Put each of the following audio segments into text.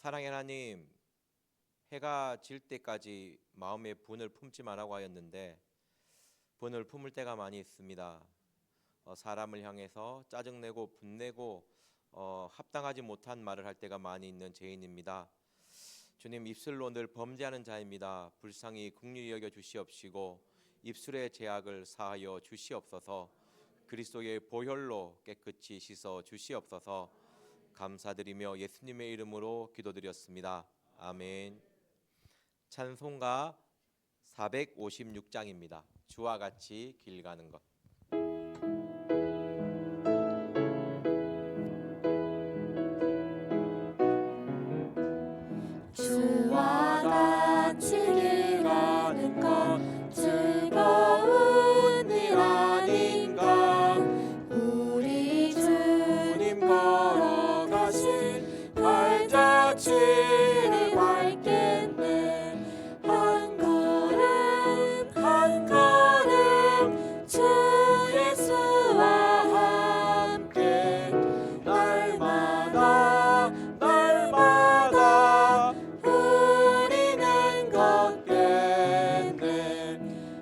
사랑의 하나님, 해가 질 때까지 마음의 분을 품지 말라고 하였는데 분을 품을 때가 많이 있습니다. 사람을 향해서 짜증내고 분내고 합당하지 못한 말을 할 때가 많이 있는 죄인입니다. 주님, 입술로 늘 범죄하는 자입니다. 불쌍히 긍휼히 여겨 주시옵시고 입술의 죄악을 사하여 주시옵소서. 그리스도의 보혈로 깨끗이 씻어 주시옵소서. 감사드리며 예수님의 이름으로 기도드렸습니다. 아멘. 찬송가 456장입니다. 주와 같이 길 가는 것. 주와 같이 길 가는 것 즐거운 일 아닌가. 우리 주님 걸어가신 발자취를 밟겠네. 한 걸음 한 걸음 주 예수와 함께 날마다 날마다 우리는 걷겠네.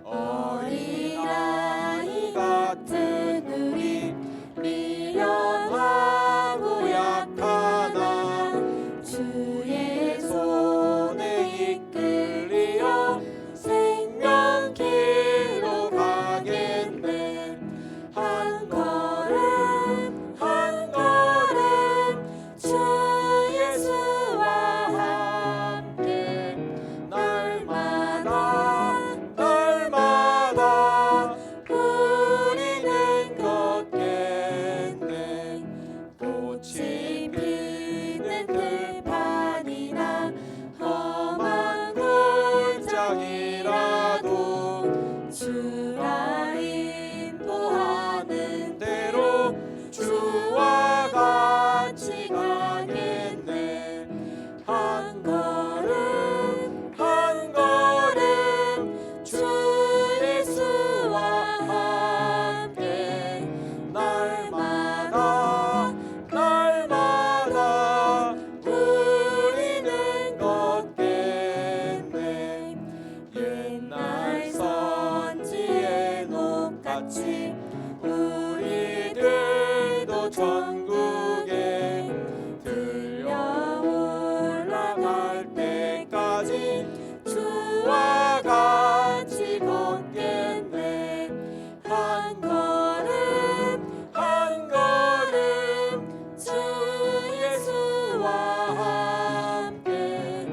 어린아이 같은 우리 미련하고 약하나 주의 손에 이끌려 생명길로 가겠네. 한 걸음 한 걸음 주 예수와 함께 날마다 날마다 우리는 걷겠네. 꽃이 피는 들판이나 험한 골짜기라도 주가 인도하는 대로 주와 같이 가겠네. 한 걸음 한 걸음 주 예수와 함께 날마다 날마다 우리는 걷겠네. 옛날 선지의 녹같이 우리들도 천국에 들려 올라갈 때까지 주와 같이 걷겠네. 한 걸음 한 걸음 주 예수와 함께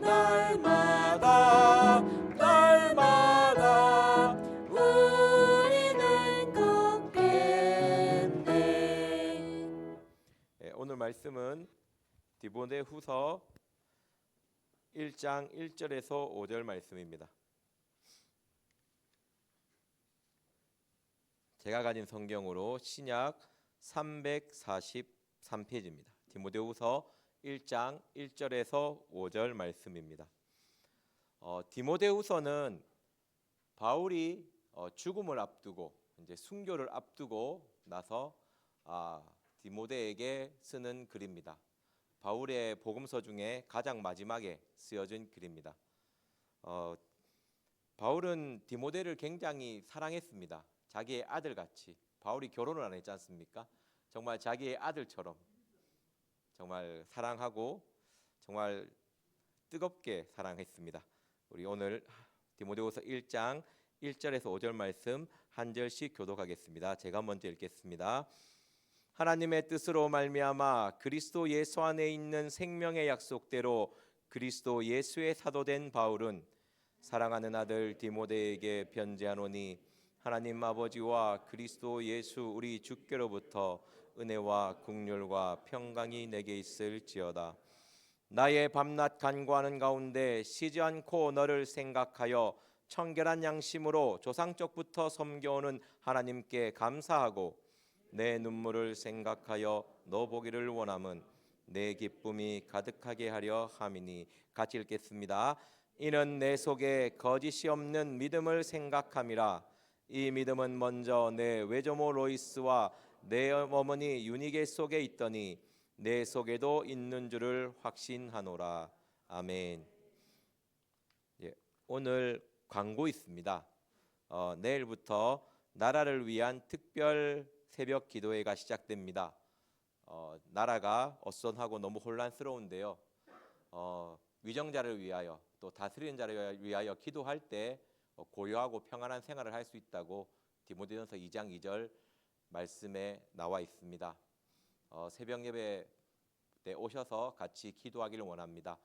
날마다 날마다 우리는 걷겠네. 오늘 말씀은 디모데후서 1장 1절에서 5절 말씀입니다. 제가 가진 성경으로 신약 343페이지입니다. 디모데후서 1장 1절에서 5절 말씀입니다. 디모데후서는 바울이 죽음을 앞두고 이제 순교를 앞두고 나서 디모데에게 쓰는 글입니다. 바울의 복음서 중에 가장 마지막에 쓰여진 글입니다. 바울은 디모데를 굉장히 사랑했습니다. 자기의 아들같이. 바울이 결혼을 안 했지 않습니까? 정말 자기의 아들처럼 정말 사랑하고 정말 뜨겁게 사랑했습니다. 우리 오늘 디모데후서 1장 1절에서 5절 말씀 한 절씩 교독하겠습니다. 제가 먼저 읽겠습니다. 하나님의 뜻으로 말미암아 그리스도 예수 안에 있는 생명의 약속대로 그리스도 예수의 사도된 바울은 사랑하는 아들 디모데에게 편지하노니 하나님 아버지와 그리스도 예수 우리 주께로부터 은혜와 긍휼과 평강이 내게 있을지어다. 나의 밤낮 간구하는 가운데 쉬지 않고 너를 생각하여 청결한 양심으로 조상적부터 섬겨오는 하나님께 감사하고 내 눈물을 생각하여 너 보기를 원함은 내 기쁨이 가득하게 하려 함이니. 같이 읽겠습니다. 이는 내 속에 거짓이 없는 믿음을 생각함이라. 이 믿음은 먼저 내 외조모 로이스와 내 어머니 유니게 속에 있더니 내 속에도 있는 줄을 확신하노라. 아멘. 예, 오늘 광고 있습니다. 내일부터 나라를 위한 특별 새벽 기도회가 시작됩니다. 나라가 어선하고 너무 혼란스러운데요. 위정자를 위하여 또 다스리는 자를 위하여 기도할 때 고요하고 평안한 생활을 할 수 있다고 디모데전서 2장 2절 말씀에 나와 있습니다. 새벽 예배 때 오셔서 같이 기도하기를 원합니다.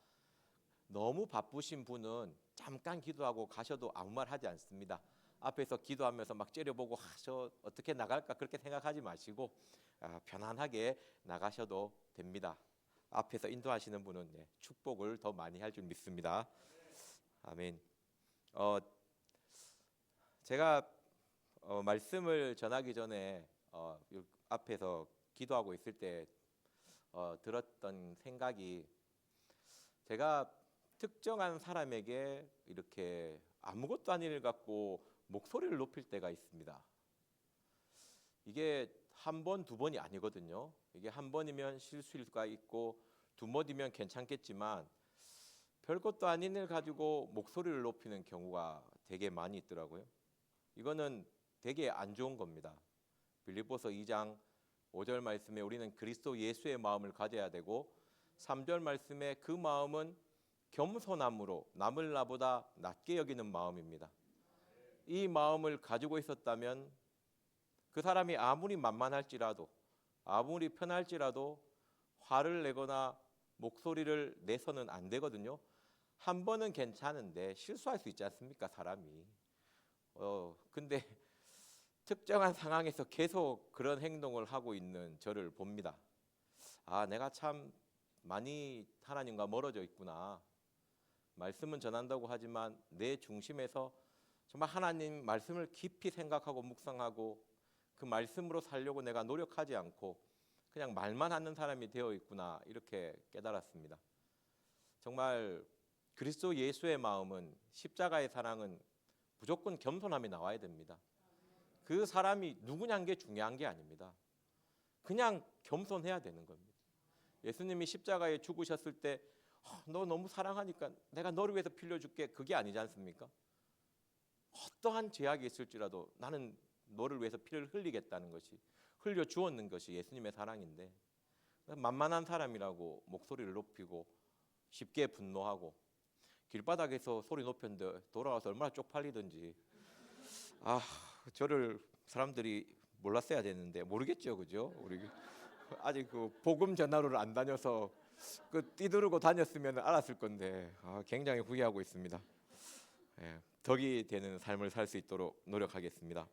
너무 바쁘신 분은 잠깐 기도하고 가셔도 아무 말 하지 않습니다. 앞에서 기도하면서 막 째려보고 저 어떻게 나갈까 그렇게 생각하지 마시고 편안하게 나가셔도 됩니다. 앞에서 인도하시는 분은 축복을 더 많이 할 줄 믿습니다. 아멘. 제가 말씀을 전하기 전에 앞에서 기도하고 있을 때 들었던 생각이, 제가 특정한 사람에게 이렇게 아무것도 아닌 일 갖고 목소리를 높일 때가 있습니다. 이게 한 번, 두 번이 아니거든요. 이게 한 번이면 실수일 수가 있고 두 번이면 괜찮겠지만 별것도 아닌 일 가지고 목소리를 높이는 경우가 되게 많이 있더라고요. 이거는 되게 안 좋은 겁니다. 빌립보서 2장 5절 말씀에 우리는 그리스도 예수의 마음을 가져야 되고 3절 말씀에 그 마음은 겸손함으로 남을 나보다 낮게 여기는 마음입니다. 이 마음을 가지고 있었다면 그 사람이 아무리 만만할지라도 아무리 편할지라도 화를 내거나 목소리를 내서는 안 되거든요. 한 번은 괜찮은데 실수할 수 있지 않습니까, 사람이. 근데 특정한 상황에서 계속 그런 행동을 하고 있는 저를 봅니다. 내가 참 많이 하나님과 멀어져 있구나. 말씀은 전한다고 하지만 내 중심에서 정말 하나님 말씀을 깊이 생각하고 묵상하고 그 말씀으로 살려고 내가 노력하지 않고 그냥 말만 하는 사람이 되어 있구나, 이렇게 깨달았습니다. 정말 그리스도 예수의 마음은, 십자가의 사랑은 무조건 겸손함이 나와야 됩니다. 그 사람이 누구냐는 게 중요한 게 아닙니다. 그냥 겸손해야 되는 겁니다. 예수님이 십자가에 죽으셨을 때 너 너무 사랑하니까 내가 너를 위해서 빌려줄게, 그게 아니지 않습니까? 어떠한 제약이 있을지라도 나는 너를 위해서 피를 흘리겠다는 것이, 흘려 주었는 것이 예수님의 사랑인데, 만만한 사람이라고 목소리를 높이고 쉽게 분노하고 길바닥에서 소리 높였는데 돌아와서 얼마나 쪽팔리든지. 저를 사람들이 몰랐어야 되는데 모르겠죠, 그죠? 우리 아직 그 복음 전하러를 안 다녀서 뛰두르고 다녔으면 알았을 건데 굉장히 후회하고 있습니다. 덕이 되는 삶을 살 수 있도록 노력하겠습니다.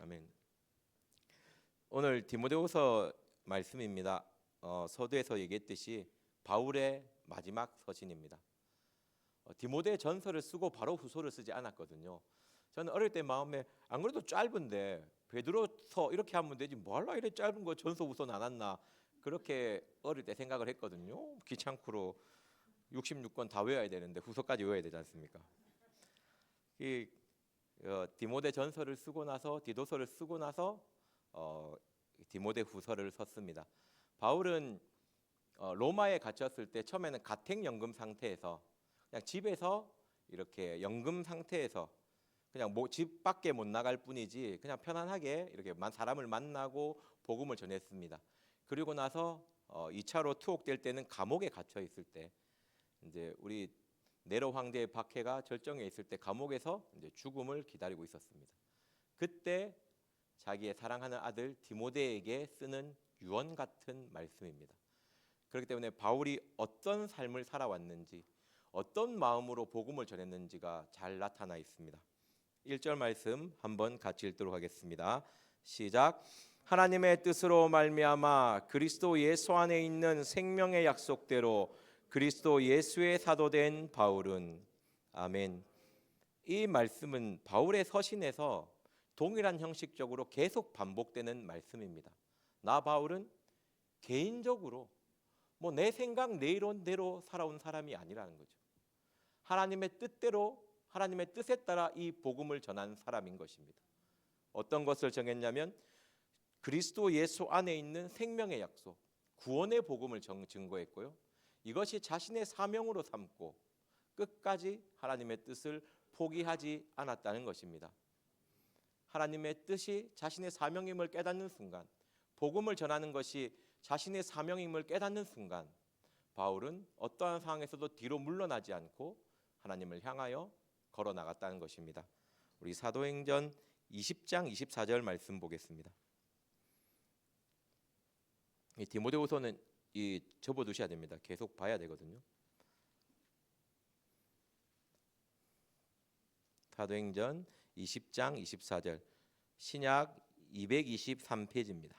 아멘. 오늘 디모데후서 말씀입니다. 서두에서 얘기했듯이 바울의 마지막 서신입니다. 디모데 전서를 쓰고 바로 후서를 쓰지 않았거든요. 저는 어릴 때 마음에 안 그래도 짧은데 베드로서 이렇게 하면 되지 뭐하러 이래 짧은 거 전서 후서 나눴나, 그렇게 어릴 때 생각을 했거든요. 귀찮고로 66권 다 외워야 되는데 후서까지 외워야 되지 않습니까? 디모데 전서를 쓰고 나서 디도서를 쓰고 나서 디모데 후서를 썼습니다. 바울은 로마에 갇혔을 때 처음에는 가택연금 상태에서 그냥 집에서 이렇게 연금 상태에서 그냥 집 밖에 못 나갈 뿐이지 그냥 편안하게 이렇게 사람을 만나고 복음을 전했습니다. 그리고 나서 2차로 투옥될 때는 감옥에 갇혀 있을 때, 이제 우리 네로 황제의 박해가 절정에 있을 때 감옥에서 이제 죽음을 기다리고 있었습니다. 그때 자기의 사랑하는 아들 디모데에게 쓰는 유언 같은 말씀입니다. 그렇기 때문에 바울이 어떤 삶을 살아왔는지, 어떤 마음으로 복음을 전했는지가 잘 나타나 있습니다. 1절 말씀 한번 같이 읽도록 하겠습니다. 시작. 하나님의 뜻으로 말미암아 그리스도 예수 안에 있는 생명의 약속대로 그리스도 예수의 사도된 바울은. 아멘. 이 말씀은 바울의 서신에서 동일한 형식적으로 계속 반복되는 말씀입니다. 나 바울은 개인적으로 내 생각 내 이론대로 살아온 사람이 아니라는 거죠. 하나님의 뜻대로, 하나님의 뜻에 따라 이 복음을 전한 사람인 것입니다. 어떤 것을 정했냐면 그리스도 예수 안에 있는 생명의 약속, 구원의 복음을 증거했고요. 이것이 자신의 사명으로 삼고 끝까지 하나님의 뜻을 포기하지 않았다는 것입니다. 하나님의 뜻이 자신의 사명임을 깨닫는 순간, 복음을 전하는 것이 자신의 사명임을 깨닫는 순간, 바울은 어떠한 상황에서도 뒤로 물러나지 않고 하나님을 향하여 걸어 나갔다는 것입니다. 우리 사도행전 20장 24절 말씀 보겠습니다. 이 디모데후서는 접어두셔야 됩니다. 계속 봐야 되거든요. 사도행전 20장 24절, 신약 223페이지입니다.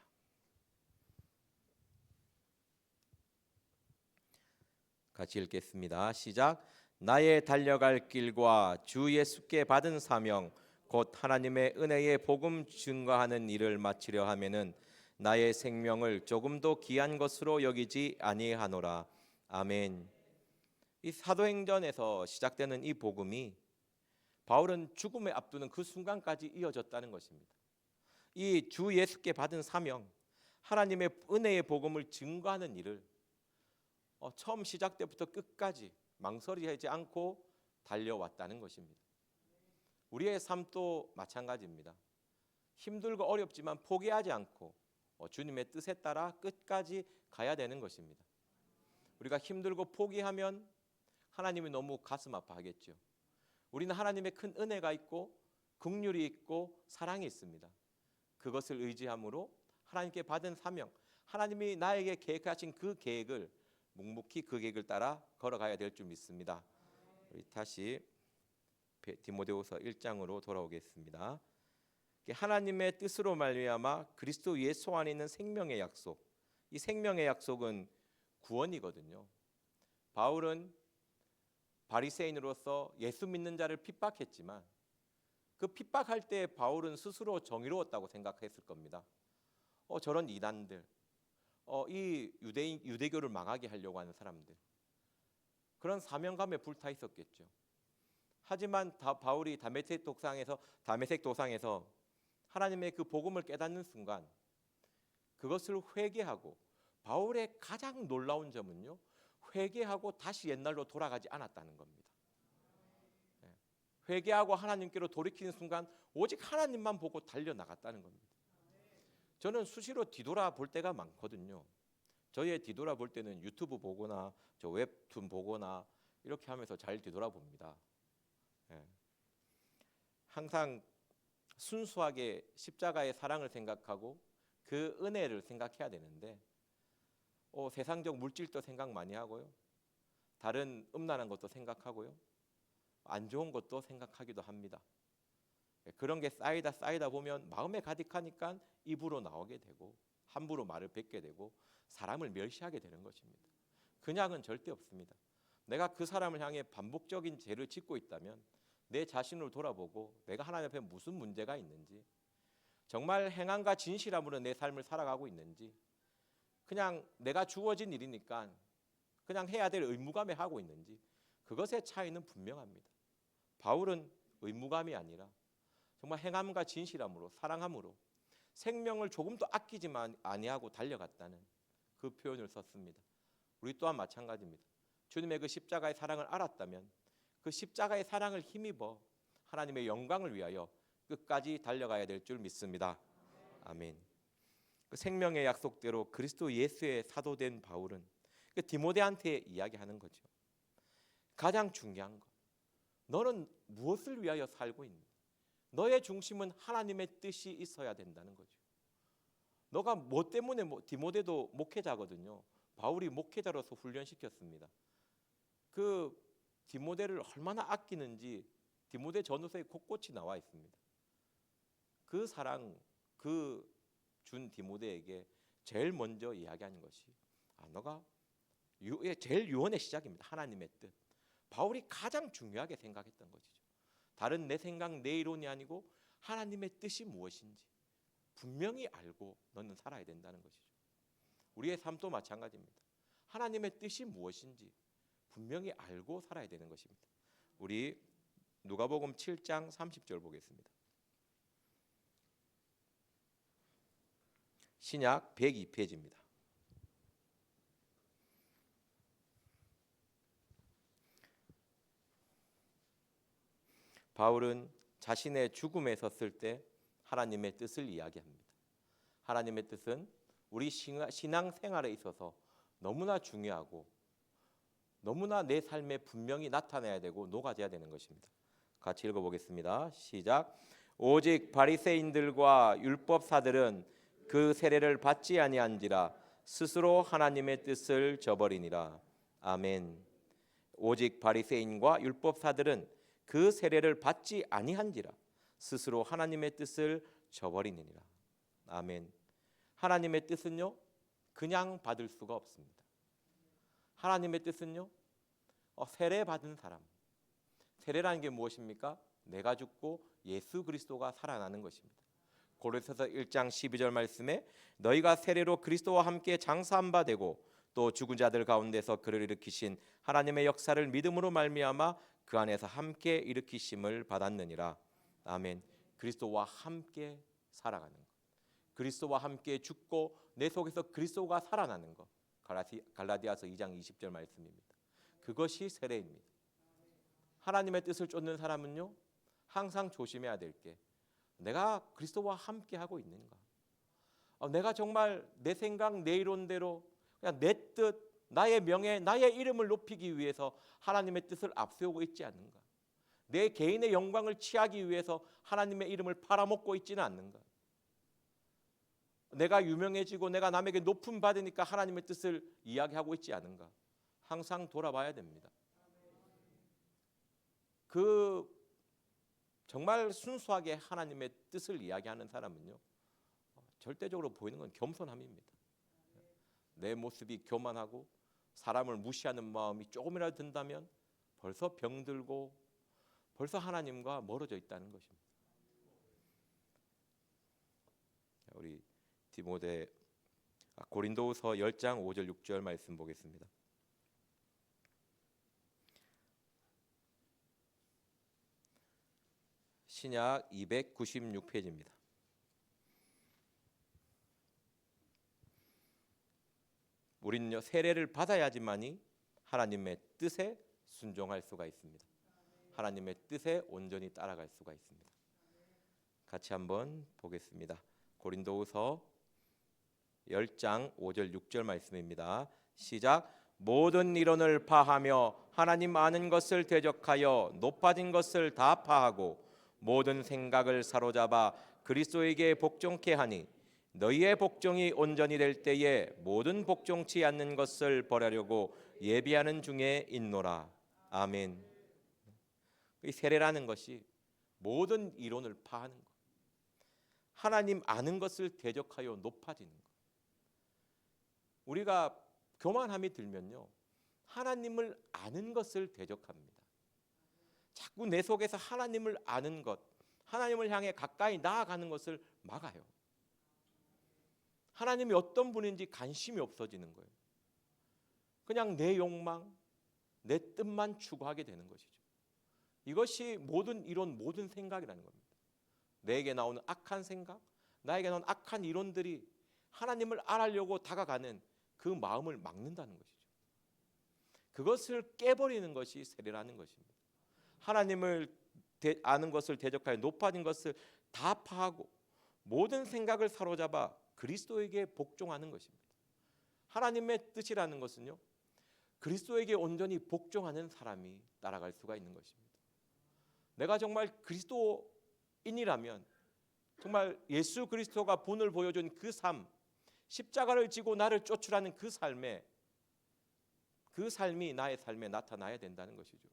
같이 읽겠습니다. 시작. 나의 달려갈 길과 주 예수께 받은 사명 곧 하나님의 은혜의 복음 증거하는 일을 마치려 하면은 나의 생명을 조금도 귀한 것으로 여기지 아니하노라. 아멘. 이 사도행전에서 시작되는 이 복음이 바울은 죽음에 앞두는 그 순간까지 이어졌다는 것입니다. 이 주 예수께 받은 사명, 하나님의 은혜의 복음을 증거하는 일을 처음 시작 때부터 끝까지 망설이지 않고 달려왔다는 것입니다. 우리의 삶도 마찬가지입니다. 힘들고 어렵지만 포기하지 않고 주님의 뜻에 따라 끝까지 가야 되는 것입니다. 우리가 힘들고 포기하면 하나님이 너무 가슴 아파하겠죠. 우리는 하나님의 큰 은혜가 있고 긍휼이 있고 사랑이 있습니다. 그것을 의지함으로 하나님께 받은 사명, 하나님이 나에게 계획하신 그 계획을 묵묵히 그 계획을 따라 걸어가야 될 줄 믿습니다. 우리 다시 디모데후서 1장으로 돌아오겠습니다. 하나님의 뜻으로 말미암아 그리스도 예수 안에 있는 생명의 약속, 이 생명의 약속은 구원이거든요. 바울은 바리새인으로서 예수 믿는 자를 핍박했지만 그 핍박할 때 바울은 스스로 정의로웠다고 생각했을 겁니다. 저런 이단들, 이 유대교를 망하게 하려고 하는 사람들, 그런 사명감에 불타 있었겠죠. 하지만 바울이 다메섹 도상에서 하나님의 그 복음을 깨닫는 순간 그것을 회개하고, 바울의 가장 놀라운 점은요, 회개하고 다시 옛날로 돌아가지 않았다는 겁니다. 회개하고 하나님께로 돌이키는 순간 오직 하나님만 보고 달려나갔다는 겁니다. 저는 수시로 뒤돌아볼 때가 많거든요. 저의 뒤돌아볼 때는 유튜브 보거나 저 웹툰 보거나 이렇게 하면서 잘 뒤돌아봅니다. 항상 순수하게 십자가의 사랑을 생각하고 그 은혜를 생각해야 되는데 세상적 물질도 생각 많이 하고요, 다른 음란한 것도 생각하고요, 안 좋은 것도 생각하기도 합니다. 그런 게 쌓이다 보면 마음에 가득하니까 입으로 나오게 되고 함부로 말을 뱉게 되고 사람을 멸시하게 되는 것입니다. 그냥은 절대 없습니다. 내가 그 사람을 향해 반복적인 죄를 짓고 있다면 내 자신을 돌아보고 내가 하나님 앞에 무슨 문제가 있는지, 정말 행함과 진실함으로 내 삶을 살아가고 있는지, 그냥 내가 주어진 일이니까 그냥 해야 될 의무감에 하고 있는지, 그것의 차이는 분명합니다. 바울은 의무감이 아니라 정말 행함과 진실함으로, 사랑함으로 생명을 조금도 아끼지만 아니하고 달려갔다는 그 표현을 썼습니다. 우리 또한 마찬가지입니다. 주님의 그 십자가의 사랑을 알았다면 그 십자가의 사랑을 힘입어 하나님의 영광을 위하여 끝까지 달려가야 될 줄 믿습니다. 아멘. 그 생명의 약속대로 그리스도 예수의 사도된 바울은 그 디모데한테 이야기하는 거죠. 가장 중요한 것, 너는 무엇을 위하여 살고 있니? 너의 중심은 하나님의 뜻이 있어야 된다는 거죠. 너가 뭐 때문에, 디모데도 목회자거든요. 바울이 목회자로서 훈련시켰습니다. 그 디모데를 얼마나 아끼는지 디모데 전후서에 곳곳이 나와 있습니다. 그 사랑, 그 준 디모데에게 제일 먼저 이야기하는 것이 너가 제일 유언의 시작입니다. 하나님의 뜻. 바울이 가장 중요하게 생각했던 것이죠. 다른 내 생각, 내 이론이 아니고 하나님의 뜻이 무엇인지 분명히 알고 너는 살아야 된다는 것이죠. 우리의 삶도 마찬가지입니다. 하나님의 뜻이 무엇인지 분명히 알고 살아야 되는 것입니다. 우리 누가복음 7장 30절 보겠습니다. 신약 102페이지입니다. 바울은 자신의 죽음에 섰을 때 하나님의 뜻을 이야기합니다. 하나님의 뜻은 우리 신앙 생활에 있어서 너무나 중요하고 너무나 내 삶에 분명히 나타나야 되고 녹아져야 되는 것입니다. 같이 읽어보겠습니다. 시작. 오직 바리새인들과 율법사들은 그 세례를 받지 아니한지라 스스로 하나님의 뜻을 저버리니라. 아멘. 오직 바리새인과 율법사들은 그 세례를 받지 아니한지라 스스로 하나님의 뜻을 저버리니라. 아멘. 하나님의 뜻은요, 그냥 받을 수가 없습니다. 하나님의 뜻은요, 세례 받은 사람. 세례라는 게 무엇입니까? 내가 죽고 예수 그리스도가 살아나는 것입니다. 고린도서 1장 12절 말씀에 너희가 세례로 그리스도와 함께 장사한 바 되고 또 죽은 자들 가운데서 그를 일으키신 하나님의 역사를 믿음으로 말미암아 그 안에서 함께 일으키심을 받았느니라. 아멘. 그리스도와 함께 살아가는 것, 그리스도와 함께 죽고 내 속에서 그리스도가 살아나는 것, 갈라디아서 2장 20절 말씀입니다. 그것이 세례입니다. 하나님의 뜻을 쫓는 사람은요, 항상 조심해야 될 게 내가 그리스도와 함께 하고 있는가. 내가 정말 내 생각, 내 이론대로 그냥 내 뜻, 나의 명예, 나의 이름을 높이기 위해서 하나님의 뜻을 앞세우고 있지 않는가. 내 개인의 영광을 취하기 위해서 하나님의 이름을 팔아먹고 있지는 않는가. 내가 유명해지고 내가 남에게 높임 받으니까 하나님의 뜻을 이야기하고 있지 않은가. 항상 돌아봐야 됩니다. 정말 순수하게 하나님의 뜻을 이야기하는 사람은요, 절대적으로 보이는 건 겸손함입니다. 내 모습이 교만하고 사람을 무시하는 마음이 조금이라도 든다면 벌써 병들고 벌써 하나님과 멀어져 있다는 것입니다. 우리 고린도후서 10장 5절 6절 말씀 보겠습니다. 신약 296페이지입니다. 우리는요, 세례를 받아야지만이 하나님의 뜻에 순종할 수가 있습니다. 하나님의 뜻에 온전히 따라갈 수가 있습니다. 같이 한번 보겠습니다. 고린도후서 10장 5절 6절 말씀입니다. 시작. 모든 이론을 파하며 하나님 아는 것을 대적하여 높아진 것을 다 파하고 모든 생각을 사로잡아 그리스도에게 복종케 하니 너희의 복종이 온전히 될 때에 모든 복종치 않는 것을 버리려고 예비하는 중에 있노라. 아멘. 이 세례라는 것이 모든 이론을 파하는 것, 하나님 아는 것을 대적하여 높아지는 것. 우리가 교만함이 들면요, 하나님을 아는 것을 대적합니다. 자꾸 내 속에서 하나님을 아는 것, 하나님을 향해 가까이 나아가는 것을 막아요. 하나님이 어떤 분인지 관심이 없어지는 거예요. 그냥 내 욕망, 내 뜻만 추구하게 되는 것이죠. 이것이 모든 이론, 모든 생각이라는 겁니다. 내게 나오는 악한 생각, 나에게 나오는 악한 이론들이 하나님을 알아려고 다가가는 그 마음을 막는다는 것이죠. 그것을 깨버리는 것이 세례라는 것입니다. 하나님을 아는 것을 대적하여 높아진 것을 다 파하고 모든 생각을 사로잡아 그리스도에게 복종하는 것입니다. 하나님의 뜻이라는 것은요, 그리스도에게 온전히 복종하는 사람이 따라갈 수가 있는 것입니다. 내가 정말 그리스도인이라면 정말 예수 그리스도가 본을 보여준 그 삶, 십자가를 지고 나를 쫓으라는 그 삶이 나의 삶에 나타나야 된다는 것이죠.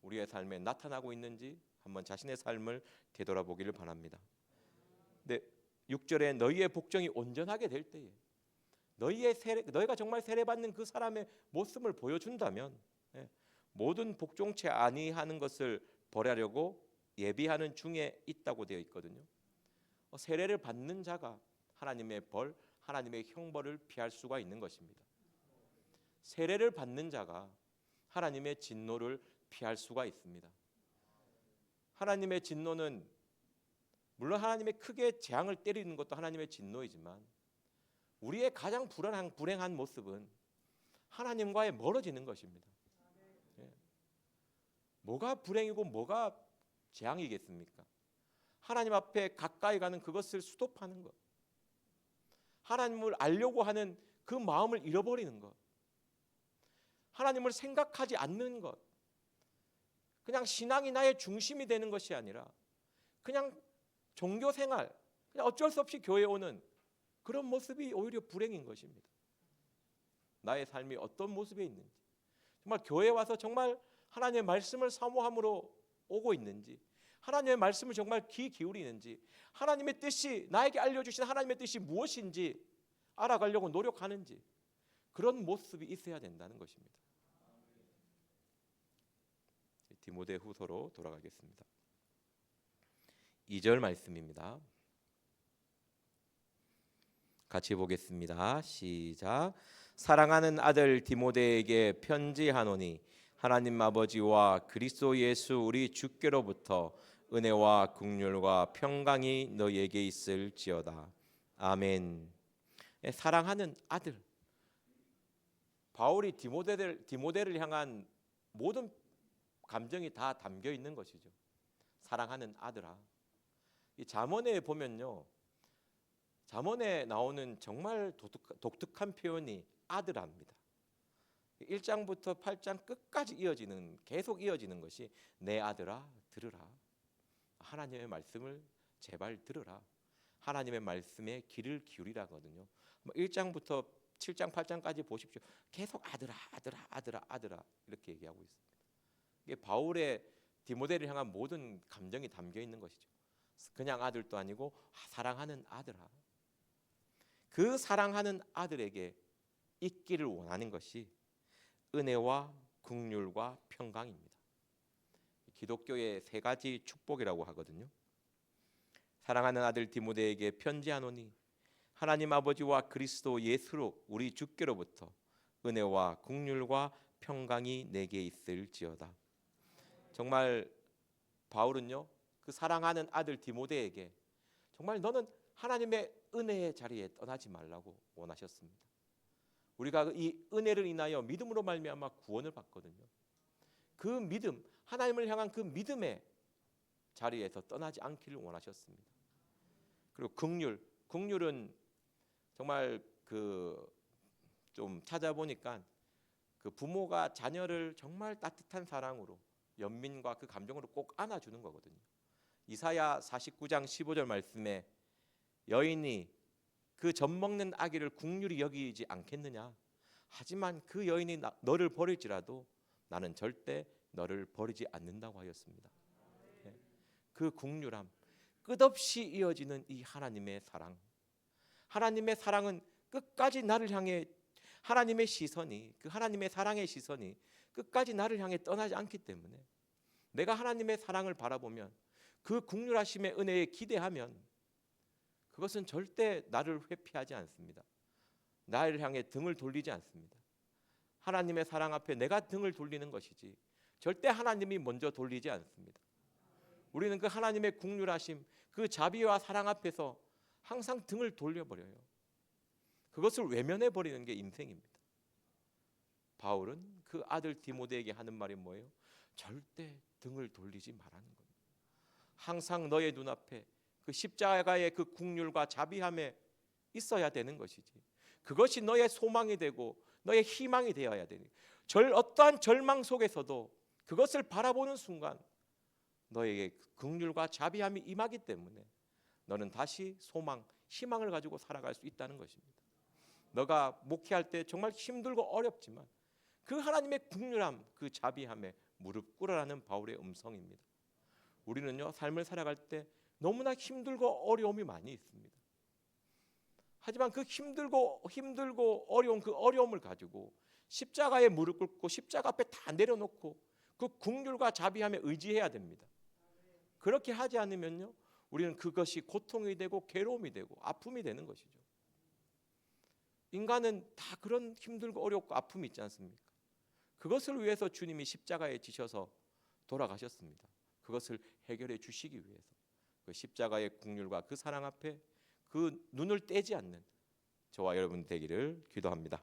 우리의 삶에 나타나고 있는지 한번 자신의 삶을 되돌아보기를 바랍니다. 네, 6절에 너희의 복종이 온전하게 될 때에 너희가 정말 세례받는 그 사람의 모습을 보여준다면 모든 복종치 아니하는 것을 버리려고 예비하는 중에 있다고 되어 있거든요. 세례를 받는 자가 하나님의 벌, 하나님의 형벌을 피할 수가 있는 것입니다. 세례를 받는 자가 하나님의 진노를 피할 수가 있습니다. 하나님의 진노는 물론 하나님의 크게 재앙을 때리는 것도 하나님의 진노이지만 우리의 가장 불행한 모습은 하나님과의 멀어지는 것입니다. 뭐가 불행이고 뭐가 재앙이겠습니까? 하나님 앞에 가까이 가는 그것을 수도하는 것, 하나님을 알려고 하는 그 마음을 잃어버리는 것, 하나님을 생각하지 않는 것, 그냥 신앙이 나의 중심이 되는 것이 아니라 그냥 종교 생활, 그냥 어쩔 수 없이 교회에 오는 그런 모습이 오히려 불행인 것입니다. 나의 삶이 어떤 모습에 있는지, 정말 교회에 와서 정말 하나님의 말씀을 사모함으로 오고 있는지, 하나님의 말씀을 정말 귀 기울이는지, 하나님의 뜻이, 나에게 알려주신 하나님의 뜻이 무엇인지 알아가려고 노력하는지, 그런 모습이 있어야 된다는 것입니다. 디모데 후서로 돌아가겠습니다. 2절 말씀입니다. 같이 보겠습니다. 시작. 사랑하는 아들 디모데에게 편지하노니 하나님 아버지와 그리스도 예수 우리 주께로부터 은혜와 긍휼과 평강이 너희에게 있을지어다. 아멘. 사랑하는 아들, 바울이 디모데를 향한 모든 감정이 다 담겨 있는 것이죠. 사랑하는 아들아. 이 잠언에 보면요, 잠언에 나오는 정말 독특한 표현이 아들아입니다. 1장부터 8장 끝까지 계속 이어지는 것이 내 아들아 들으라. 하나님의 말씀을 제발 들으라. 하나님의 말씀에 귀를 기울이라거든요. 1장부터 7장 8장까지 보십시오. 계속 아들아 아들아 아들아 아들아 이렇게 얘기하고 있습니다. 이게 바울의 디모데를 향한 모든 감정이 담겨 있는 것이죠. 그냥 아들도 아니고 사랑하는 아들아. 그 사랑하는 아들에게 있기를 원하는 것이 은혜와 긍휼과 평강입니다. 기독교의 세 가지 축복이라고 하거든요. 사랑하는 아들 디모데에게 편지하노니 하나님 아버지와 그리스도 예수로 우리 주께로부터 은혜와 긍휼과 평강이 내게 있을지어다. 정말 바울은요, 그 사랑하는 아들 디모데에게 정말 너는 하나님의 은혜의 자리에 떠나지 말라고 원하셨습니다. 우리가 이 은혜를 인하여 믿음으로 말미암아 구원을 받거든요. 그 믿음, 하나님을 향한 그 믿음의 자리에서 떠나지 않기를 원하셨습니다. 그리고 긍휼은 정말 좀 찾아보니까 그 부모가 자녀를 정말 따뜻한 사랑으로, 연민과 그 감정으로 꼭 안아주는 거거든요. 이사야 49장 15절 말씀에 여인이 그 젖먹는 아기를 긍휼히 여기지 않겠느냐. 하지만 그 여인이 너를 버릴지라도 나는 절대 너를 버리지 않는다고 하였습니다. 그 긍휼함, 끝없이 이어지는 이 하나님의 사랑. 하나님의 사랑은 끝까지 나를 향해, 하나님의 시선이, 그 하나님의 사랑의 시선이 끝까지 나를 향해 떠나지 않기 때문에 내가 하나님의 사랑을 바라보면, 그 긍휼하심의 은혜에 기대하면 그것은 절대 나를 회피하지 않습니다. 나를 향해 등을 돌리지 않습니다. 하나님의 사랑 앞에 내가 등을 돌리는 것이지 절대 하나님이 먼저 돌리지 않습니다. 우리는 그 하나님의 긍휼하심, 그 자비와 사랑 앞에서 항상 등을 돌려버려요. 그것을 외면해 버리는 게 인생입니다. 바울은 그 아들 디모데에게 하는 말이 뭐예요? 절대 등을 돌리지 말라는 겁니다. 항상 너의 눈앞에 그 십자가의 그 긍휼과 자비함에 있어야 되는 것이지, 그것이 너의 소망이 되고 너의 희망이 되어야 되니, 어떠한 절망 속에서도 그것을 바라보는 순간 너에게 긍휼과 자비함이 임하기 때문에 너는 다시 소망, 희망을 가지고 살아갈 수 있다는 것입니다. 너가 목회할 때 정말 힘들고 어렵지만 그 하나님의 긍휼함, 그 자비함에 무릎 꿇으라는 바울의 음성입니다. 우리는요, 삶을 살아갈 때 너무나 힘들고 어려움이 많이 있습니다. 하지만 그 힘들고 어려운 그 어려움을 가지고 십자가에 무릎 꿇고 십자가 앞에 다 내려놓고 그 긍휼과 자비함에 의지해야 됩니다. 그렇게 하지 않으면요, 우리는 그것이 고통이 되고 괴로움이 되고 아픔이 되는 것이죠. 인간은 다 그런 힘들고 어렵고 아픔이 있지 않습니까? 그것을 위해서 주님이 십자가에 지셔서 돌아가셨습니다. 그것을 해결해 주시기 위해서 그 십자가의 긍휼과 그 사랑 앞에 그 눈을 떼지 않는 저와 여러분 되기를 기도합니다.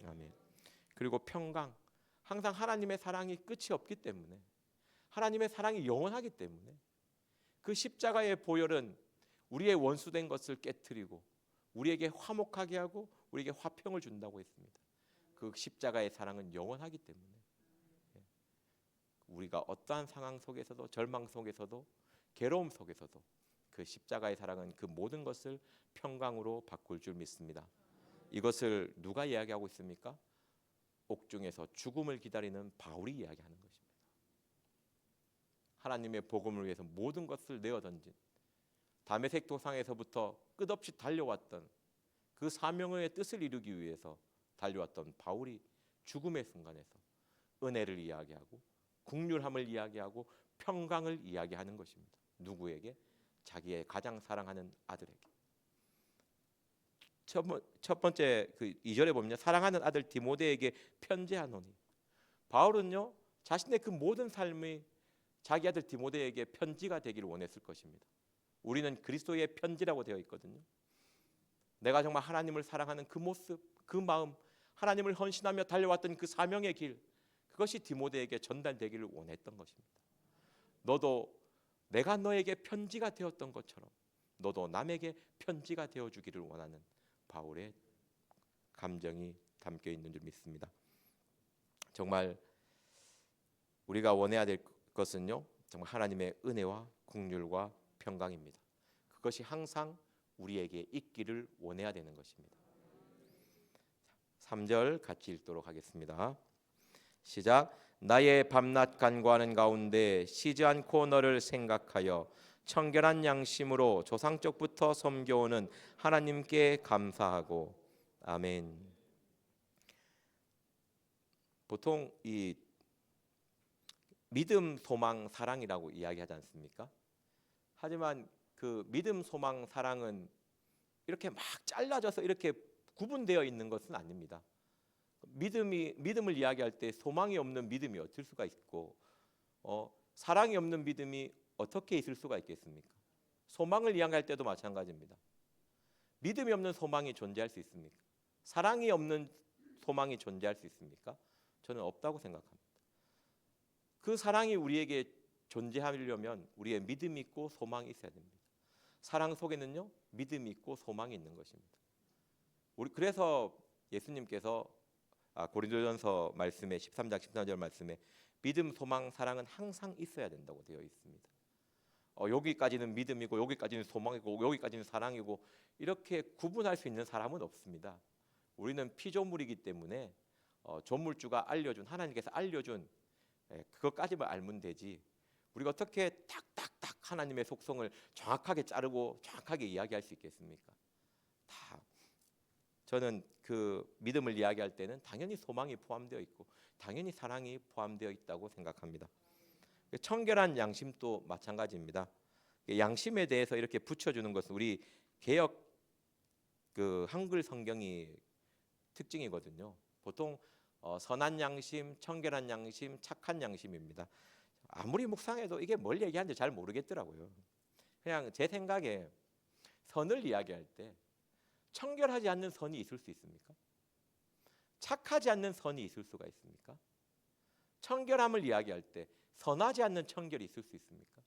아멘. 그리고 평강, 항상 하나님의 사랑이 끝이 없기 때문에 하나님의 사랑이 영원하기 때문에 그 십자가의 보혈은 우리의 원수된 것을 깨트리고 우리에게 화목하게 하고 우리에게 화평을 준다고 했습니다. 그 십자가의 사랑은 영원하기 때문에 우리가 어떠한 상황 속에서도 절망 속에서도 괴로움 속에서도 그 십자가의 사랑은 그 모든 것을 평강으로 바꿀 줄 믿습니다. 이것을 누가 이야기하고 있습니까? 옥중에서 죽음을 기다리는 바울이 이야기하는 것입니다. 하나님의 복음을 위해서 모든 것을 내어던진 다메섹 도상에서부터 끝없이 달려왔던 그 사명의 뜻을 이루기 위해서 달려왔던 바울이 죽음의 순간에서 은혜를 이야기하고 긍휼함을 이야기하고 평강을 이야기하는 것입니다. 누구에게? 자기의 가장 사랑하는 아들에게. 첫 번째 그 2절에 보면 사랑하는 아들 디모데에게 편지하노니, 바울은요 자신의 그 모든 삶이 자기 아들 디모데에게 편지가 되기를 원했을 것입니다. 우리는 그리스도의 편지라고 되어 있거든요. 내가 정말 하나님을 사랑하는 그 모습, 그 마음, 하나님을 헌신하며 달려왔던 그 사명의 길, 그것이 디모데에게 전달되기를 원했던 것입니다. 너도 내가 너에게 편지가 되었던 것처럼 너도 남에게 편지가 되어주기를 원하는 바울의 감정이 담겨 있는 줄 믿습니다. 정말 우리가 원해야 될 것은요, 정말 하나님의 은혜와 긍휼과 평강입니다. 그것이 항상 우리에게 있기를 원해야 되는 것입니다. 3절 같이 읽도록 하겠습니다. 시작. 나의 밤낮 간구하는 가운데 쉬지 않고 너를 생각하여 청결한 양심으로 조상적부터 섬겨오는 하나님께 감사하고. 아멘. 보통 이 믿음, 소망, 사랑이라고 이야기하지 않습니까? 하지만 그 믿음, 소망, 사랑은 이렇게 막 잘라져서 이렇게 구분되어 있는 것은 아닙니다. 믿음을 이야기할 때 소망이 없는 믿음이 어쩔 수가 있고 사랑이 없는 믿음이 어떻게 있을 수가 있겠습니까? 소망을 이야기할 때도 마찬가지입니다. 믿음이 없는 소망이 존재할 수 있습니까? 사랑이 없는 소망이 존재할 수 있습니까? 저는 없다고 생각합니다. 그 사랑이 우리에게 존재하려면 우리의 믿음이 있고 소망이 있어야 됩니다. 사랑 속에는요 믿음이 있고 소망이 있는 것입니다. 그래서 예수님께서 고린도전서 말씀에 13장 13절 말씀에 믿음, 소망, 사랑은 항상 있어야 된다고 되어 있습니다. 여기까지는 믿음이고 여기까지는 소망이고 여기까지는 사랑이고 이렇게 구분할 수 있는 사람은 없습니다. 우리는 피조물이기 때문에 조물주가 알려준, 하나님께서 알려준 그것까지만 알면 되지, 우리가 어떻게 탁탁탁 하나님의 속성을 정확하게 자르고 정확하게 이야기할 수 있겠습니까? 저는 그 믿음을 이야기할 때는 당연히 소망이 포함되어 있고 당연히 사랑이 포함되어 있다고 생각합니다. 청결한 양심도 마찬가지입니다. 양심에 대해서 이렇게 붙여주는 것은 우리 개역 그 한글 성경이 특징이거든요. 보통 선한 양심, 청결한 양심, 착한 양심입니다. 아무리 묵상해도 이게 뭘 얘기하는지 잘 모르겠더라고요. 그냥 제 생각에 선을 이야기할 때 청결하지 않는 선이 있을 수 있습니까? 착하지 않는 선이 있을 수가 있습니까? 청결함을 이야기할 때 선하지 않는 청결이 있을 수 있습니까?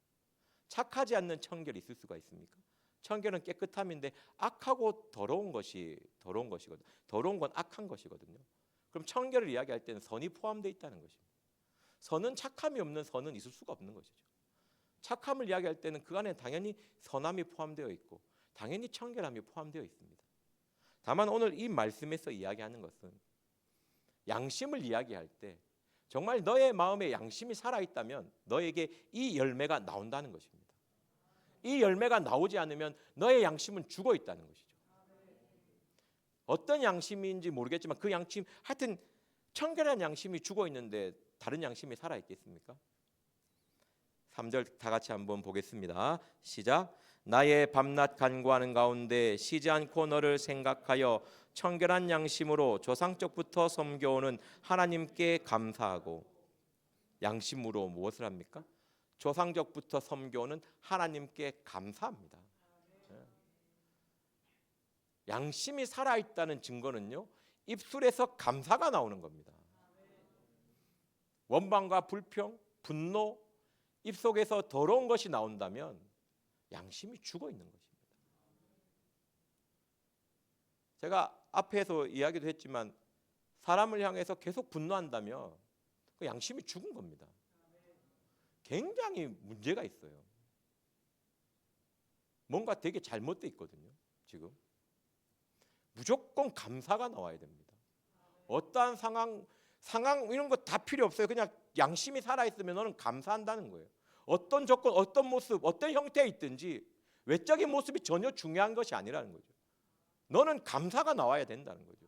착하지 않는 청결이 있을 수가 있습니까? 청결은 깨끗함인데 악하고 더러운 것이거든요. 더러운 건 악한 것이거든요. 그럼 청결을 이야기할 때는 선이 포함되어 있다는 것입니다. 선은 착함이 없는 선은 있을 수가 없는 것이죠. 착함을 이야기할 때는 그 안에 당연히 선함이 포함되어 있고 당연히 청결함이 포함되어 있습니다. 다만 오늘 이 말씀에서 이야기하는 것은 양심을 이야기할 때 정말 너의 마음에 양심이 살아있다면 너에게 이 열매가 나온다는 것입니다. 이 열매가 나오지 않으면 너의 양심은 죽어 있다는 것이죠. 어떤 양심인지 모르겠지만 그 양심, 하여튼 청결한 양심이 죽어 있는데 다른 양심이 살아있겠습니까? 3절 다 같이 한번 보겠습니다. 시작. 나의 밤낮 간구하는 가운데 쉬지 않고 너를 생각하여 청결한 양심으로 조상적부터 섬겨오는 하나님께 감사하고. 양심으로 무엇을 합니까? 조상적부터 섬겨오는 하나님께 감사합니다. 양심이 살아있다는 증거는요, 입술에서 감사가 나오는 겁니다. 원망과 불평, 분노, 입속에서 더러운 것이 나온다면 양심이 죽어 있는 것입니다. 제가 앞에서 이야기도 했지만 사람을 향해서 계속 분노한다면 그 양심이 죽은 겁니다. 굉장히 문제가 있어요. 뭔가 되게 잘못돼 있거든요. 지금 무조건 감사가 나와야 됩니다. 어떠한 상황 이런 거 다 필요 없어요. 그냥 양심이 살아있으면 너는 감사한다는 거예요. 어떤 조건, 어떤 모습, 어떤 형태에 있든지 외적인 모습이 전혀 중요한 것이 아니라는 거죠. 너는 감사가 나와야 된다는 거죠.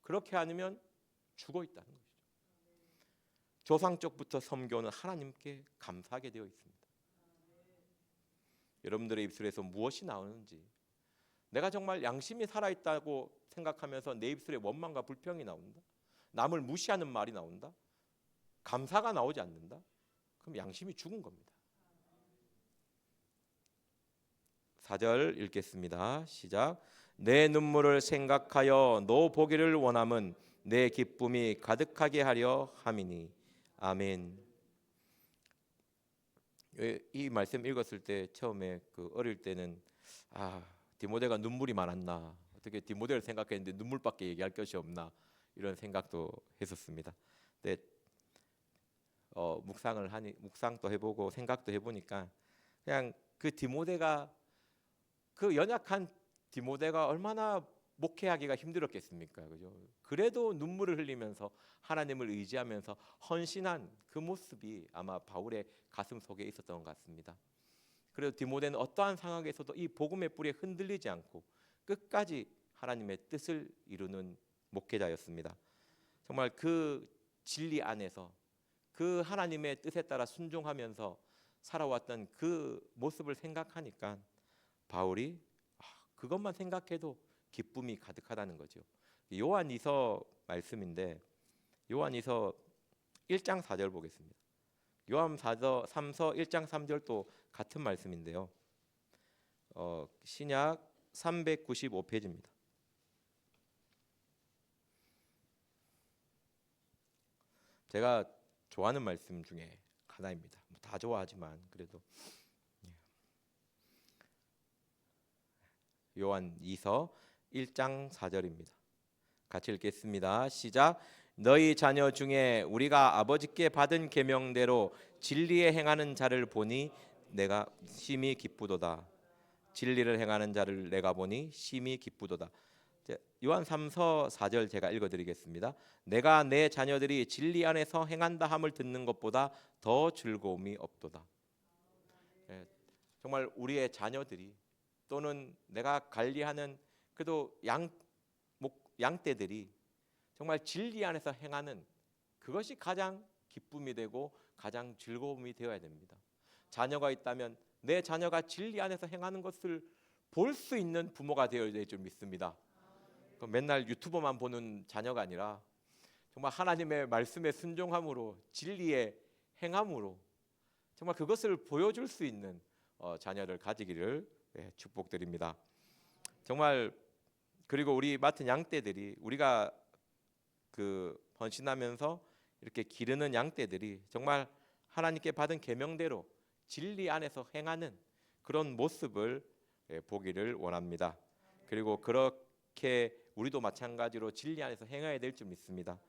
그렇게 아니면 죽어 있다는 것이죠. 조상적부터 섬겨오는 하나님께 감사하게 되어 있습니다. 여러분들의 입술에서 무엇이 나오는지, 내가 정말 양심이 살아있다고 생각하면서 내 입술에 원망과 불평이 나온다, 남을 무시하는 말이 나온다, 감사가 나오지 않는다, 그럼 양심이 죽은 겁니다. 4절 읽겠습니다. 시작. 내 눈물을 생각하여 너 보기를 원함은 내 기쁨이 가득하게 하려 함이니. 아멘. 이 말씀 읽었을 때 처음에 어릴 때는 디모데가 눈물이 많았나, 어떻게 디모데를 생각했는데 눈물밖에 얘기할 것이 없나, 이런 생각도 했었습니다. 근데 묵상도 해보고 생각도 해보니까 그냥 그 연약한 디모데가 얼마나 목회하기가 힘들었겠습니까, 그죠? 그래도 눈물을 흘리면서 하나님을 의지하면서 헌신한 그 모습이 아마 바울의 가슴 속에 있었던 것 같습니다. 그래도 디모데는 어떠한 상황에서도 이 복음의 뿌리에 흔들리지 않고 끝까지 하나님의 뜻을 이루는 목회자였습니다. 정말 그 진리 안에서 그 하나님의 뜻에 따라 순종하면서 살아왔던 그 모습을 생각하니까 바울이 그것만 생각해도 기쁨이 가득하다는 거죠. 요한이서 말씀인데 요한이서 1장 4절 보겠습니다. 요한삼서 1장 3절도 같은 말씀인데요. 신약 395페이지입니다. 제가 좋아하는 말씀 중에 하나입니다. 다 좋아하지만 그래도 요한이서 1장 4절입니다. 같이 읽겠습니다. 시작. 너희 자녀 중에 우리가 아버지께 받은 계명대로 진리에 행하는 자를 보니 내가 심히 기쁘도다. 진리를 행하는 자를 내가 보니 심히 기쁘도다. 요한 3서 4절 제가 읽어드리겠습니다. 내가 내 자녀들이 진리 안에서 행한다 함을 듣는 것보다 더 즐거움이 없도다. 정말 우리의 자녀들이 또는 내가 관리하는 그래도 양떼들이 정말 진리 안에서 행하는 그것이 가장 기쁨이 되고 가장 즐거움이 되어야 됩니다. 자녀가 있다면 내 자녀가 진리 안에서 행하는 것을 볼 수 있는 부모가 되어야 될 줄 믿습니다. 맨날 유튜버만 보는 자녀가 아니라 정말 하나님의 말씀에 순종함으로 진리에 행함으로 정말 그것을 보여줄 수 있는 자녀를 가지기를 축복드립니다. 정말 그리고 우리 맡은 양떼들이 우리가 헌신하면서 이렇게 기르는 양떼들이 정말 하나님께 받은 계명대로 진리 안에서 행하는 그런 모습을 보기를 원합니다. 그리고 그렇게 우리도 마찬가지로 진리 안에서 행해야 될 줄 믿습니다.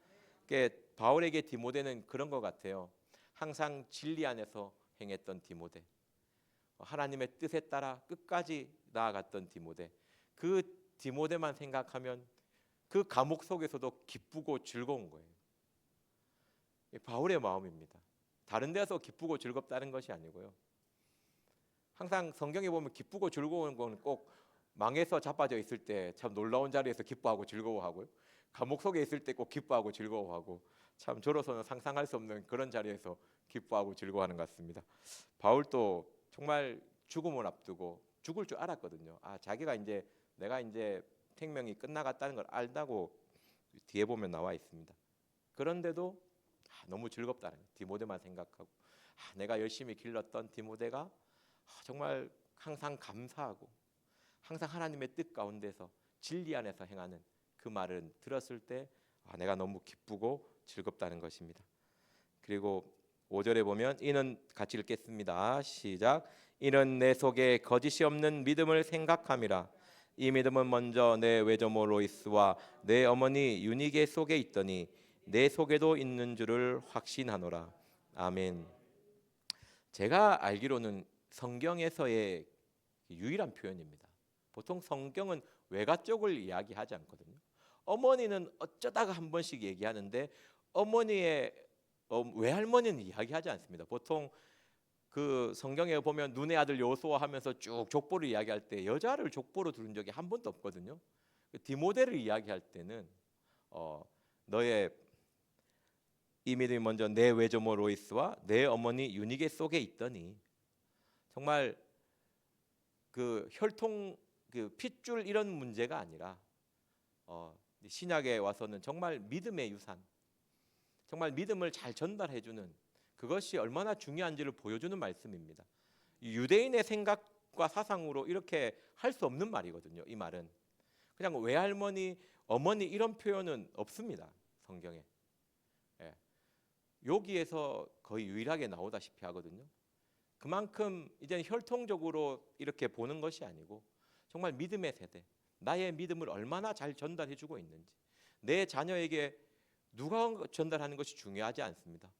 바울에게 디모데는 그런 것 같아요. 항상 진리 안에서 행했던 디모데, 하나님의 뜻에 따라 끝까지 나아갔던 디모데, 그 디모데만 생각하면 그 감옥 속에서도 기쁘고 즐거운 거예요. 바울의 마음입니다. 다른 데서 기쁘고 즐겁다는 것이 아니고요. 항상 성경에 보면 기쁘고 즐거운 건 꼭 망해서 자빠져 있을 때 참 놀라운 자리에서 기뻐하고 즐거워하고요. 감옥 속에 있을 때 꼭 기뻐하고 즐거워하고 참 저로서는 상상할 수 없는 그런 자리에서 기뻐하고 즐거워하는 것 같습니다. 바울도 정말 죽음을 앞두고 죽을 줄 알았거든요. 자기가 내가 생명이 끝나갔다는 걸 알다고 뒤에 보면 나와 있습니다. 그런데도 너무 즐겁다는 거예요. 디모데만 생각하고 내가 열심히 길렀던 디모데가 정말 항상 감사하고 항상 하나님의 뜻 가운데서 진리 안에서 행하는 그 말을 들었을 때 내가 너무 기쁘고 즐겁다는 것입니다. 그리고 5절에 보면 이는 같이 읽겠습니다. 시작. 이는 내 속에 거짓이 없는 믿음을 생각함이라. 이 믿음은 먼저 내 외조모 로이스와 내 어머니 유니게 속에 있더니 내 속에도 있는 줄을 확신하노라. 아멘. 제가 알기로는 성경에서의 유일한 표현입니다. 보통 성경은 외가 쪽을 이야기하지 않거든요. 어머니는 어쩌다가 한 번씩 얘기하는데 어머니의 외할머니는 이야기하지 않습니다. 보통 그 성경에 보면 눈의 아들 여호수아 하면서 쭉 족보를 이야기할 때 여자를 족보로 두른 적이 한 번도 없거든요. 디모데를 이야기할 때는 너의 이 믿음이 먼저 내 외조모 로이스와 내 어머니 유니게 속에 있더니, 정말 그 혈통 그 핏줄 이런 문제가 아니라 신약에 와서는 정말 믿음의 유산, 정말 믿음을 잘 전달해주는 그것이 얼마나 중요한지를 보여주는 말씀입니다. 유대인의 생각과 사상으로 이렇게 할 수 없는 말이거든요. 이 말은 그냥 외할머니, 어머니 이런 표현은 없습니다. 성경에. 예. 여기에서 거의 유일하게 나오다시피 하거든요. 그만큼 이제 혈통적으로 이렇게 보는 것이 아니고 정말 믿음의 세대, 나의 믿음을 얼마나 잘 전달해주고 있는지, 내 자녀에게 누가 전달하는 것이 중요하지 않습니다.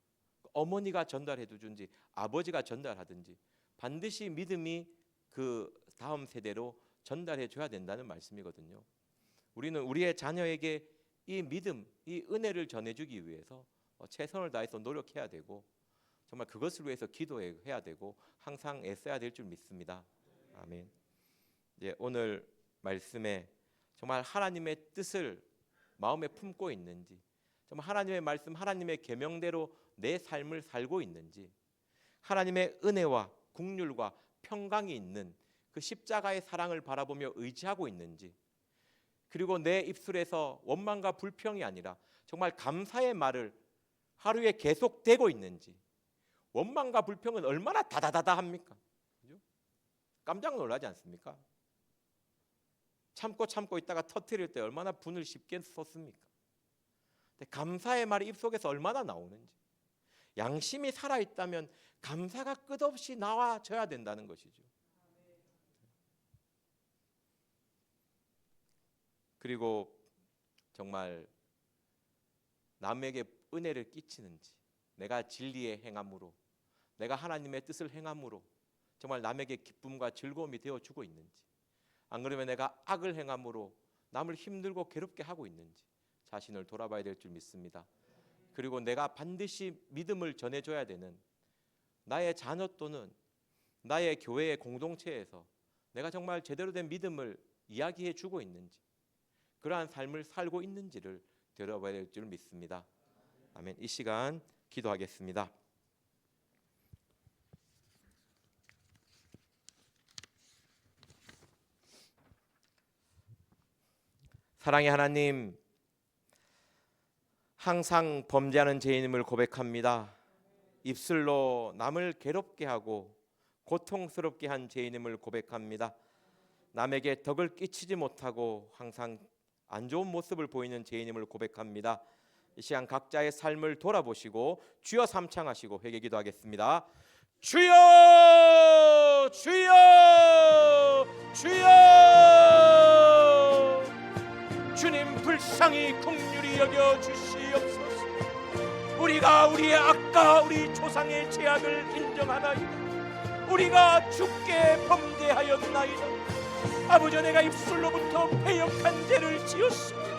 어머니가 전달해주든지 아버지가 전달하든지 반드시 믿음이 그 다음 세대로 전달해줘야 된다는 말씀이거든요. 우리는 우리의 자녀에게 이 믿음, 이 은혜를 전해주기 위해서 최선을 다해서 노력해야 되고 정말 그것을 위해서 기도해야 되고 항상 애써야 될 줄 믿습니다. 아멘. 오늘 말씀에 정말 하나님의 뜻을 마음에 품고 있는지, 정말 하나님의 말씀, 하나님의 계명대로 내 삶을 살고 있는지, 하나님의 은혜와 긍휼과 평강이 있는 그 십자가의 사랑을 바라보며 의지하고 있는지, 그리고 내 입술에서 원망과 불평이 아니라 정말 감사의 말을 하루에 계속되고 있는지. 원망과 불평은 얼마나 다다다다 합니까? 그죠? 깜짝 놀라지 않습니까? 참고 있다가 터뜨릴 때 얼마나 분을 쉽게 쏟습니까? 감사의 말이 입속에서 얼마나 나오는지, 양심이 살아있다면 감사가 끝없이 나와져야 된다는 것이죠. 그리고 정말 남에게 은혜를 끼치는지, 내가 진리의 행함으로, 내가 하나님의 뜻을 행함으로 정말 남에게 기쁨과 즐거움이 되어주고 있는지, 안 그러면 내가 악을 행함으로 남을 힘들고 괴롭게 하고 있는지 자신을 돌아봐야 될 줄 믿습니다. 그리고 내가 반드시 믿음을 전해줘야 되는 나의 자녀 또는 나의 교회의 공동체에서 내가 정말 제대로 된 믿음을 이야기해 주고 있는지, 그러한 삶을 살고 있는지를 되돌아봐야 될 줄 믿습니다. 아멘. 이 시간 기도하겠습니다. 사랑의 하나님, 항상 범죄하는 죄인임을 고백합니다. 입술로 남을 괴롭게 하고 고통스럽게 한 죄인임을 고백합니다. 남에게 덕을 끼치지 못하고 항상 안 좋은 모습을 보이는 죄인임을 고백합니다. 이 시간 각자의 삶을 돌아보시고 주여 삼창하시고 회개 기도하겠습니다. 주여, 주여, 주여, 주님 불쌍히 긍휼히 여겨 주시옵소서. 우리가 우리의 악과 우리 조상의 죄악을 인정하나이다. 우리가 주께 범죄하였나이다. 아버지, 내가 입술로부터 패역한 죄를 지었습니다.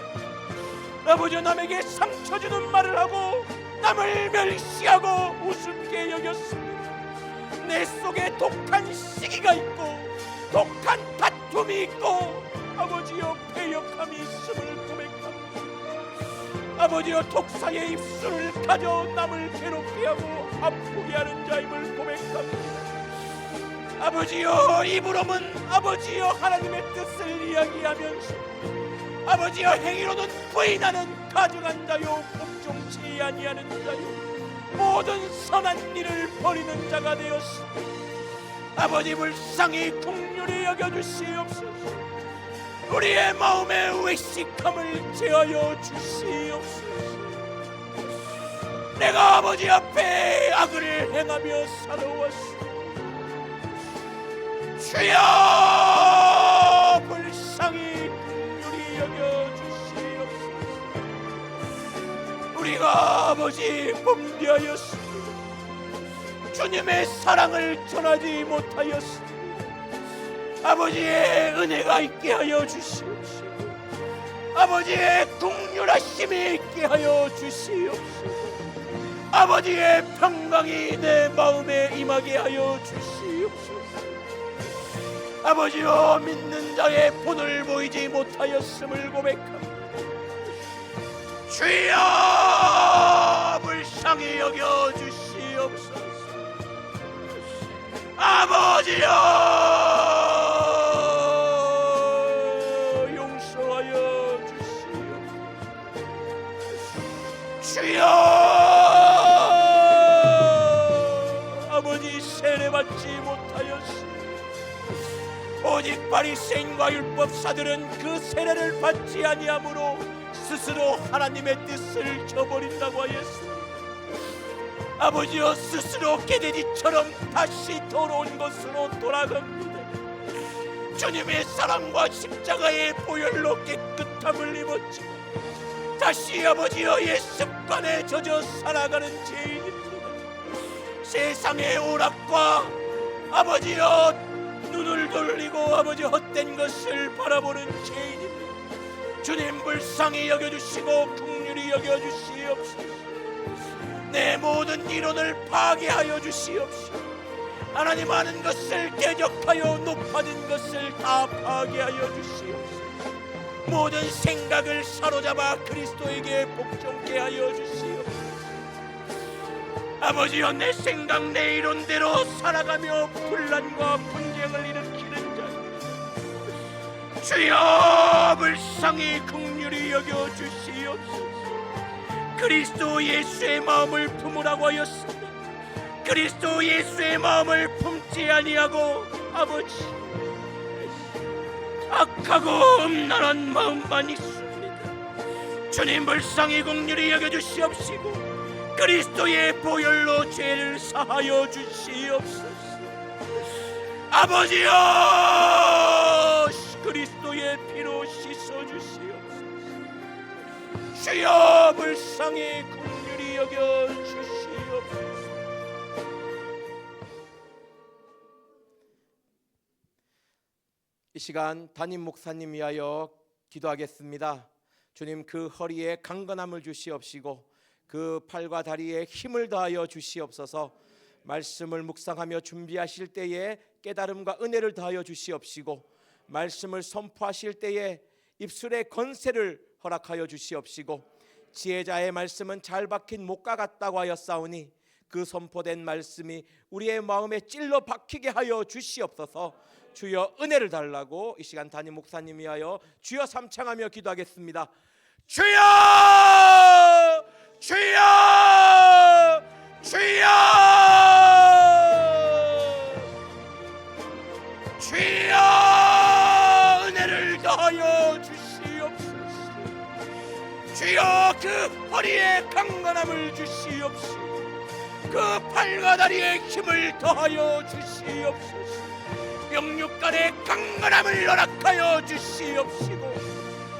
아버지, 남에게 상처 주는 말을 하고 남을 멸시하고 우습게 여겼습니다. 내 속에 독한 시기가 있고 독한 다툼이 있고 아버지여 패역함이 있음을 고백합니다. 아버지여 독사의 입술을 가져 남을 괴롭게 하고 아프게 하는 자임을 고백합니다. 아버지여, 입으로는 아버지여 하나님의 뜻을 이야기하면서 아버지여 행위로는 부인하는 가증한 자요 복종치 아니하는 자요 모든 선한 일을 버리는 자가 되었습니다. 아버지 불쌍히 긍휼히 여겨주시옵소서. 우리의 마음의 외식함을 제하여 주시옵소서. 내가 아버지 앞에 악을 행하며 살아왔습니다. 주여 불쌍히 긍휼히 여겨주시옵소서. 우리가 아버지 범죄하였습니다. 주님의 사랑을 전하지 못하였습니다. 아버지의 은혜가 있게 하여 주시옵소서. 아버지의 긍휼하심이 있게 하여 주시옵소서. 아버지의 평강이 내 마음에 임하게 하여 주시옵소서. 아버지여 믿는 자의 본을 보이지 못하였음을 고백합니다. 주여 불쌍히 여겨 주시옵소서. 아버지여 용서하여 주시옵소서. 주여 아버지 세례받지 못하였으니 오직 바리새인과 율법사들은 그 세례를 받지 아니하므로 스스로 하나님의 뜻을 저버린다고 하였습니다. 아버지여 스스로 개돼지처럼 다시 더러운 것으로 돌아갑니다. 주님의 사랑과 십자가의 보혈로 깨끗함을 입었지만 다시 아버지여 옛 습관에 젖어 살아가는 죄인입니다. 세상의 오락과 아버지여 눈을 돌리고 아버지 헛된 것을 바라보는 죄인입니다. 주님 불쌍히 여겨주시고 긍휼히 여겨주시옵소서. 내 모든 이론을 파괴하여 주시옵소서. 하나님 아는 것을 대적하여 높아진 것을 다 파괴하여 주시옵소서. 모든 생각을 사로잡아 그리스도에게 복종케 하여 주시옵소서. 아버지여 내 생각 내 이론대로 살아가며 분란과 분쟁을 일으키는 자 주여 불쌍히 긍휼히 여겨 주시옵소서. 그리스도 예수의 마음을 품으라고 하였습니다. 그리스도 예수의 마음을 품지 아니하고 아버지 악하고 음란한 마음만 있습니다. 주님 불쌍히 긍휼히 여겨주시옵시고 그리스도의 보혈로 죄를 사하여 주시옵소서. 아버지여 그리스도의 피로 씻어주시옵소서. 주여 불쌍히 긍휼히 여겨주시옵소서. 이 시간 담임 목사님 위하여 기도하겠습니다. 주님 그 허리에 강건함을 주시옵시고 그 팔과 다리에 힘을 더하여 주시옵소서. 말씀을 묵상하며 준비하실 때에 깨달음과 은혜를 더하여 주시옵시고 말씀을 선포하실 때에 입술의 건세를 허락하여 주시옵시고 지혜자의 말씀은 잘 박힌 목과 같다고 하였사오니 그 선포된 말씀이 우리의 마음에 찔러 박히게 하여 주시옵소서. 주여 은혜를 달라고 이 시간 담임 목사님 위하여 주여 삼창하며 기도하겠습니다. 주여 주여 주여 주여 은혜를 더하여 주시옵소서. 주여 그 허리에 강건함을 주시옵시고 그 팔과 다리에 힘을 더하여 주시옵소서. 영육간의 강건함을 허락하여 주시옵시고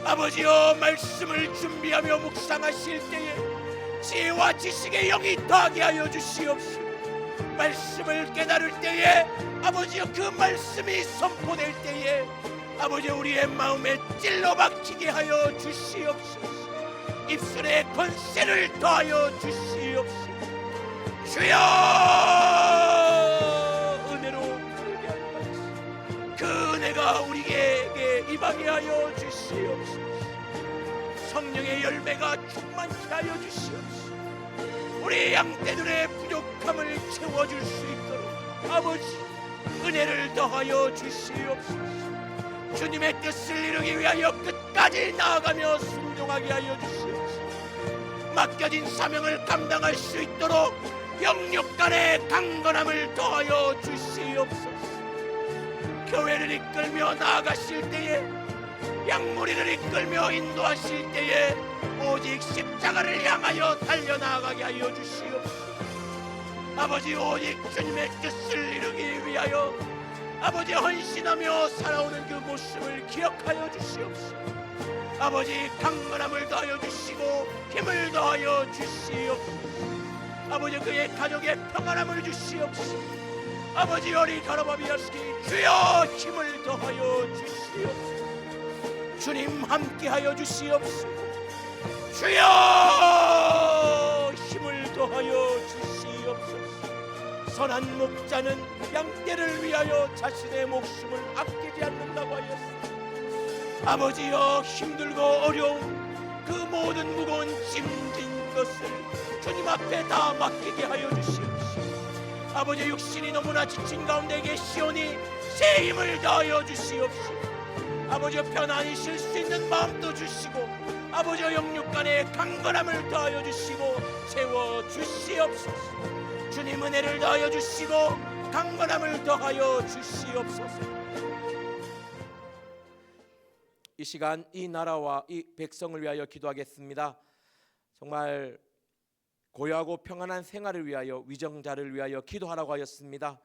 아버지여 말씀을 준비하며 묵상하실 때에 지혜와 지식의 영이 더하게 하여 주시옵시고 말씀을 깨달을 때에 아버지여 그 말씀이 선포될 때에 아버지여 우리의 마음에 찔러 박히게 하여 주시옵소서. 입술에 권세를 더하여 주시옵시고 주여 은혜로 부르게 할 말씀 그 은혜가 우리에게 임하게 하여 주시옵소서. 성령의 열매가 충만케 하여 주시옵소서. 우리 양떼들의 부족함을 채워줄 수 있도록 아버지 은혜를 더하여 주시옵소서. 주님의 뜻을 이루기 위하여 끝까지 나아가며 순종하게 하여 주시옵소서. 맡겨진 사명을 감당할 수 있도록 영육간의 강건함을 더하여 주시옵소서. 교회를 이끌며 나아가실 때에 양무리를 이끌며 인도하실 때에 오직 십자가를 향하여 달려나가게 하여 주시옵소서. 아버지, 오직 주님의 뜻을 이루기 위하여 아버지 헌신하며 살아오는 그 모습을 기억하여 주시옵소서. 아버지, 강건함을 더하여 주시고 힘을 더하여 주시옵소서. 아버지, 그의 가족에 평안함을 주시옵소서. 아버지, 어리 가라바비아스키 주여 힘을 더하여 주시옵소서. 주님 함께하여 주시옵소서. 주여 힘을 더하여 주시옵소서. 선한 목자는 양떼를 위하여 자신의 목숨을 아끼지 않는다고 하였습니다. 아버지여, 힘들고 어려운 그 모든 무거운 짐진 것을 주님 앞에 다 맡기게 하여 주시옵소서. 아버지, 육신이 너무나 지친 가운데 계시오니 새 힘을 더하여 주시옵소서. 아버지, 편안히 쉴 수 있는 마음도 주시고 아버지, 영육간에 강건함을 더하여 주시고 채워 주시옵소서. 주님 은혜를 더하여 주시고 강건함을 더하여 주시옵소서. 이 시간 이 나라와 이 백성을 위하여 기도하겠습니다. 정말 고요하고 평안한 생활을 위하여, 위정자를 위하여 기도하라고 하였습니다.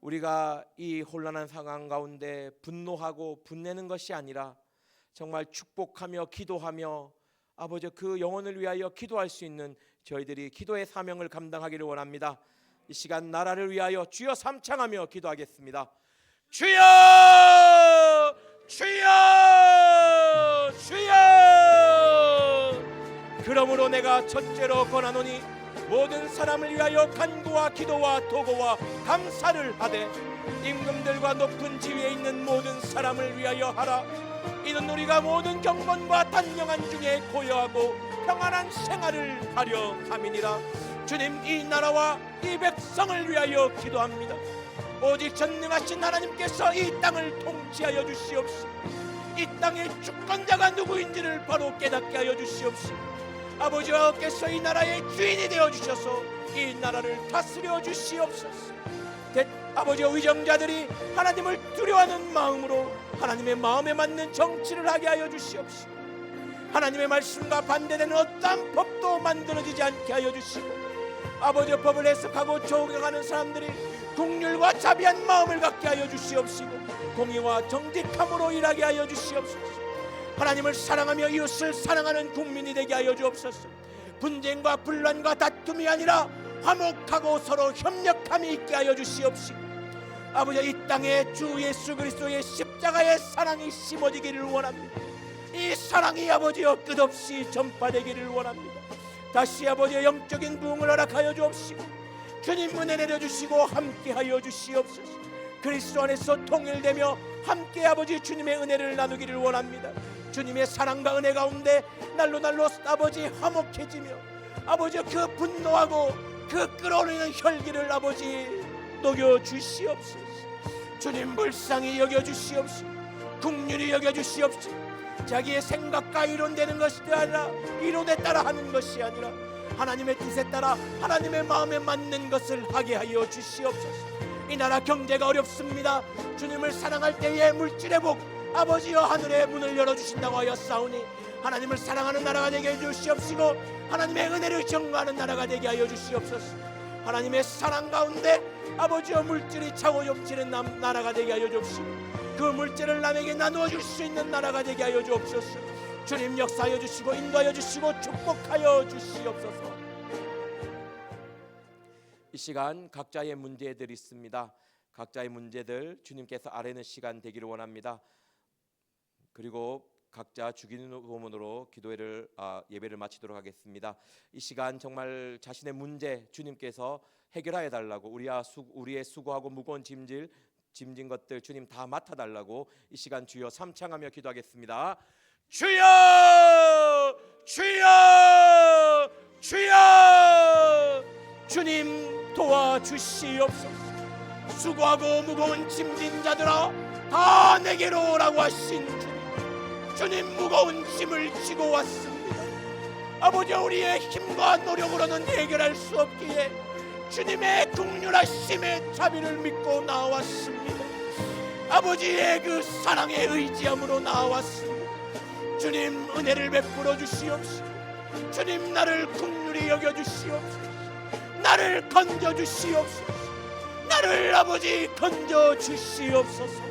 우리가 이 혼란한 상황 가운데 분노하고 분내는 것이 아니라 정말 축복하며 기도하며 아버지, 그 영혼을 위하여 기도할 수 있는 저희들이 기도의 사명을 감당하기를 원합니다. 이 시간 나라를 위하여 주여 삼창하며 기도하겠습니다. 주여, 주여, 주여. 그러므로 내가 첫째로 권하노니 모든 사람을 위하여 간구와 기도와 도고와 감사를 하되 임금들과 높은 지위에 있는 모든 사람을 위하여 하라. 이는 우리가 모든 경건과 단명한 중에 고요하고 평안한 생활을 하려 함이니라. 주님, 이 나라와 이 백성을 위하여 기도합니다. 오직 전능하신 하나님께서 이 땅을 통치하여 주시옵시고 이 땅의 주권자가 누구인지를 바로 깨닫게 하여 주시옵시고 아버지께서 이 나라의 주인이 되어 주셔서 이 나라를 다스려 주시옵소서. 아버지, 위정자들이 하나님을 두려워하는 마음으로 하나님의 마음에 맞는 정치를 하게 하여 주시옵시고 하나님의 말씀과 반대되는 어떠한 법도 만들어지지 않게 하여 주시고 아버지, 법을 해석하고 적용하는 사람들이 긍휼과 자비한 마음을 갖게 하여 주시옵시고 공의와 정직함으로 일하게 하여 주시옵소서. 하나님을 사랑하며 이웃을 사랑하는 국민이 되게 하여 주옵소서. 분쟁과 분란과 다툼이 아니라 화목하고 서로 협력함이 있게 하여 주시옵시고 아버지, 이 땅에 주 예수 그리스도의 십자가의 사랑이 심어지기를 원합니다. 이 사랑이 아버지여 끝없이 전파되기를 원합니다. 다시 아버지의 영적인 부흥을 허락하여 주옵시고 주님 은혜 내려주시고 함께하여 주시옵소서. 그리스도 안에서 통일되며 함께 아버지 주님의 은혜를 나누기를 원합니다. 주님의 사랑과 은혜 가운데 날로 아버지 화목해지며 아버지 그 분노하고 그 끓어오르는 혈기를 아버지 녹여 주시옵소서. 주님 불쌍히 여겨 주시옵소서. 긍휼히 여겨 주시옵소서. 자기의 생각과 이론되는 것이 아니라 이론에 따라 하는 것이 아니라 하나님의 뜻에 따라 하나님의 마음에 맞는 것을 하게 하여 주시옵소서. 이 나라 경제가 어렵습니다. 주님을 사랑할 때에 물질의 복 아버지여 하늘의 문을 열어주신다고 하였사오니 하나님을 사랑하는 나라가 되게 해 주시옵시고 하나님의 은혜를 경배하는 나라가 되게 하여 주시옵소서. 하나님의 사랑 가운데 아버지여 물질이 차고 넘치는 나라가 되게 하여 주옵시고 그 물질을 남에게 나누어 줄 수 있는 나라가 되게 하여 주옵소서. 주님 역사하여 주시고 인도하여 주시고 축복하여 주시옵소서. 이 시간 각자의 문제들이 있습니다. 각자의 문제들 주님께서 아뢰는 시간 되기를 원합니다. 그리고 각자 주기는 도문으로 예배를 마치도록 하겠습니다. 이 시간 정말 자신의 문제 주님께서 해결하여 달라고 우리의 수고하고 무거운 짐진 것들 주님 다 맡아달라고 이 시간 주여 삼창하며 기도하겠습니다. 주여, 주여, 주여. 주님 도와주시옵소서. 수고하고 무거운 짐진 자들아 다 내게로 오라고 하신 주님 무거운 짐을 지고 왔습니다. 아버지, 우리의 힘과 노력으로는 해결할 수 없기에 주님의 긍휼하심의 자비를 믿고 나왔습니다. 아버지의 그 사랑에 의지함으로 나왔습니다. 주님 은혜를 베풀어 주시옵시고 주님 나를 긍휼히 여겨 주시옵소서. 나를 건져 주시옵소서. 나를 아버지 건져 주시옵소서.